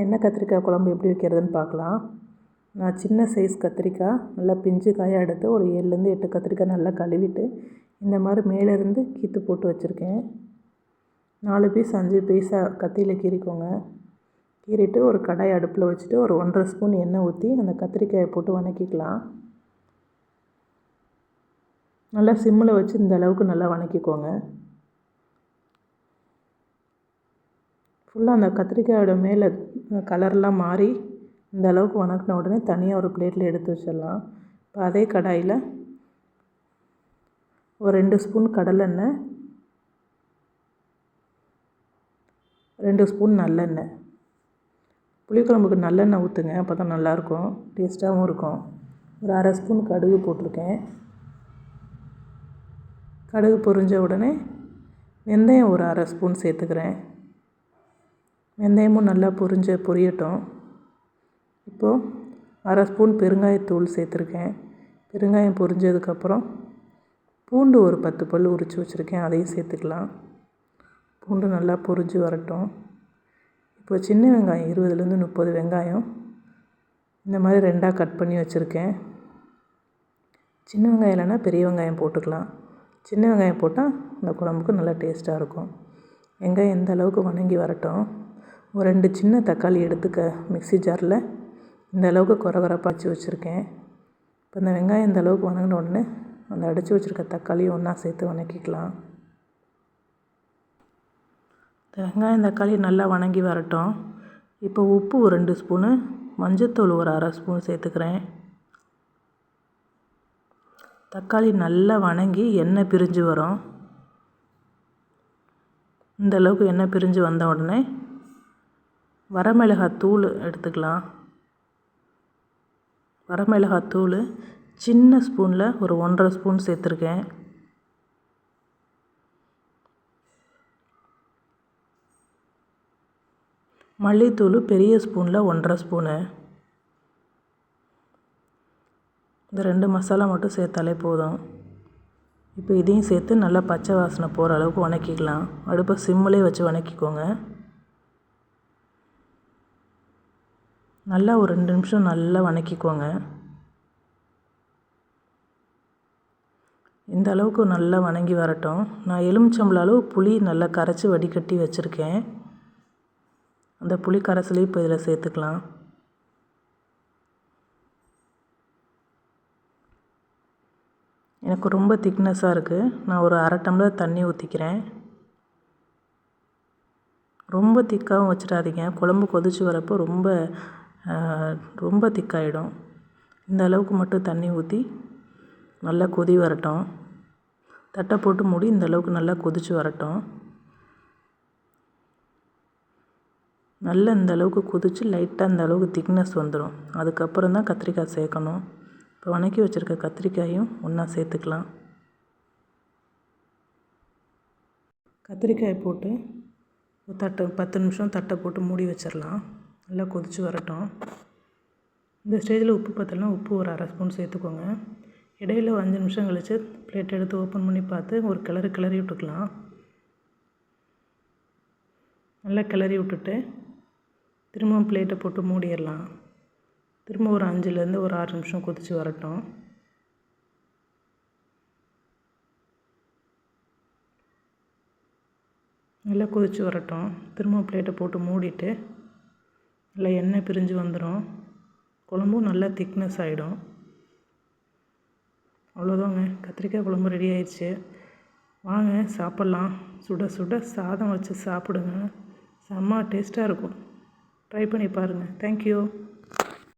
எண்ணெய் கத்திரிக்காய் குழம்பு எப்படி வைக்கிறதுன்னு பார்க்கலாம். நான் சின்ன சைஸ் கத்திரிக்காய் நல்லா பிஞ்சு காயாக எடுத்து ஒரு 7லேருந்து 8 கத்திரிக்காய் நல்லா கழுவிட்டு இந்த மாதிரி மேலேருந்து கீற்று போட்டு வச்சுருக்கேன். 4 பீஸ் 5 பீஸாக கத்தியில் கீறிக்கோங்க. கீறிட்டு ஒரு கடாய் அடுப்பில் வச்சுட்டு ஒரு 1½ ஸ்பூன் எண்ணெய் ஊற்றி அந்த கத்திரிக்காயை போட்டு வதக்கிக்கலாம். நல்லா சிம்மில் வச்சு இந்த அளவுக்கு நல்லா வதக்கிக்கோங்க. ஃபுல்லாக அந்த கத்திரிக்காயோட மேலே கலர்லாம் மாறி இந்த அளவுக்கு வதக்கின உடனே தனியாக ஒரு பிளேட்டில் எடுத்து வச்சிடலாம். இப்போ அதே கடாயில் ஒரு 2 ஸ்பூன் கடலெண்ணெய், 2 ஸ்பூன் நல்லெண்ணெய். புளிக்குழம்புக்கு நல்லெண்ணெய் ஊற்றுங்க, அப்போ தான் நல்லாயிருக்கும், டேஸ்ட்டாகவும் இருக்கும். ஒரு 1/2 ஸ்பூன் கடுகு போட்டிருக்கேன். கடுகு பொரிஞ்ச உடனே வெந்தயம் ஒரு 1/2 ஸ்பூன் சேர்த்துக்கிறேன். வெந்தயமும் நல்லா பொரியட்டும். இப்போது 1/2 ஸ்பூன் பெருங்காயத்தூள் சேர்த்துருக்கேன். பெருங்காயம் பொரிஞ்சதுக்கப்புறம் பூண்டு ஒரு 10 பல் உரித்து வச்சுருக்கேன், அதையும் சேர்த்துக்கலாம். பூண்டு நல்லா பொரிஞ்சு வரட்டும். இப்போ சின்ன வெங்காயம் 20லேருந்து 30 வெங்காயம் இந்த மாதிரி 2ஆக கட் பண்ணி வச்சுருக்கேன். சின்ன வெங்காயம் இல்லைன்னா பெரிய வெங்காயம் போட்டுக்கலாம். சின்ன வெங்காயம் போட்டால் இந்த குழம்புக்கு நல்லா டேஸ்ட்டாக இருக்கும். வெங்காயம் எந்த அளவுக்கு வதங்கி வரட்டும். ஒரு 2 சின்ன தக்காளி எடுத்துக்க மிக்ஸி ஜாரில் இந்த அளவுக்கு கொரகொரப்பாக அடித்து வச்சுருக்கேன். இப்போ இந்த வெங்காயம் இந்த அளவுக்கு வதங்கின உடனே அந்த அடித்து வச்சுருக்க தக்காளியும் ஒன்றா சேர்த்து வதக்கிக்கலாம். இந்த வெங்காயம் தக்காளி நல்லா வதங்கி வரட்டும். இப்போ உப்பு ஒரு 2 ஸ்பூனு, மஞ்சத்தூள் ஒரு 1/2 ஸ்பூன் சேர்த்துக்கிறேன். தக்காளி நல்லா வதங்கி எண்ணெய் பிரிஞ்சு வரும். இந்த அளவுக்கு எண்ணெய் பிரிஞ்சு வந்த உடனே வரமிளகாத்தூள் எடுத்துக்கலாம். வரமிளகாத்தூள் சின்ன ஸ்பூனில் ஒரு 1½ ஸ்பூன் சேர்த்துருக்கேன். மல்லித்தூள் பெரிய ஸ்பூனில் 1½ ஸ்பூனு. இந்த 2 மசாலா மட்டும் சேர்த்தாலே போதும். இப்போ இதையும் சேர்த்து நல்லா பச்சை வாசனை போகிற அளவுக்கு வதக்கிக்கலாம். அடுப்பை சிம்மிலே வச்சு வதக்கிக்கோங்க. நல்லா ஒரு 2 நிமிஷம் நல்லா வதக்கிக்கோங்க. இந்த அளவுக்கு நல்லா வதங்கி வரட்டும். நான் எலுமிச்சம்பழம் அளவு புளி நல்லா கரைச்சி வடிகட்டி வச்சுருக்கேன். அந்த புளி கரைசலையும் இப்போ இதில் சேர்த்துக்கலாம். எனக்கு ரொம்ப திக்னஸாக இருக்குது. நான் ஒரு 1/2 டம்ளர் தண்ணி ஊற்றிக்கிறேன். ரொம்ப திக்காகவும் வச்சிடாதீங்க, குழம்பு கொதித்து வரப்போ ரொம்ப திக்காயிடும். இந்த அளவுக்கு மட்டும் தண்ணி ஊற்றி நல்லா கொதி வரட்டும். தட்டை போட்டு மூடி இந்த அளவுக்கு நல்லா கொதித்து வரட்டும். நல்லா இந்த அளவுக்கு கொதித்து லைட்டாக இந்த அளவுக்கு திக்னஸ் வந்துடும். அதுக்கப்புறம் தான் கத்திரிக்காய் சேர்க்கணும். இப்போ வதக்கி வச்சுருக்க கத்திரிக்காயும் ஒன்றா சேர்த்துக்கலாம். கத்திரிக்காயை போட்டு 10 நிமிஷம் தட்டை போட்டு மூடி வச்சிடலாம். நல்லா கொதித்து வரட்டும். இந்த ஸ்டேஜில் உப்பு பத்தலைனா உப்பு ஒரு 1/2 ஸ்பூன் சேர்த்துக்கோங்க. இடையில் 5 நிமிஷம் கழித்து பிளேட் எடுத்து ஓப்பன் பண்ணி பார்த்து ஒரு கிளறி விட்டுக்கலாம். நல்லா கிளறி விட்டுட்டு திரும்பவும் பிளேட்டை போட்டு மூடிடலாம். திரும்ப ஒரு 5லேருந்து ஒரு 6 நிமிஷம் கொதித்து வரட்டும். நல்லா கொதித்து வரட்டும். திரும்ப பிளேட்டை போட்டு மூடிட்டு நல்லா எண்ணெய் பிரிஞ்சு வந்துடும். குழம்பும் நல்லா திக்னஸ் ஆகிடும். அவ்வளோதாங்க, கத்திரிக்காய் குழம்பு ரெடி ஆயிடுச்சு. வாங்க சாப்பிட்லாம். சுட சுட சாதம் வச்சு சாப்பிடுங்க, செம்ம டேஸ்ட்டாக இருக்கும். ட்ரை பண்ணி பாருங்கள். தேங்க்யூ.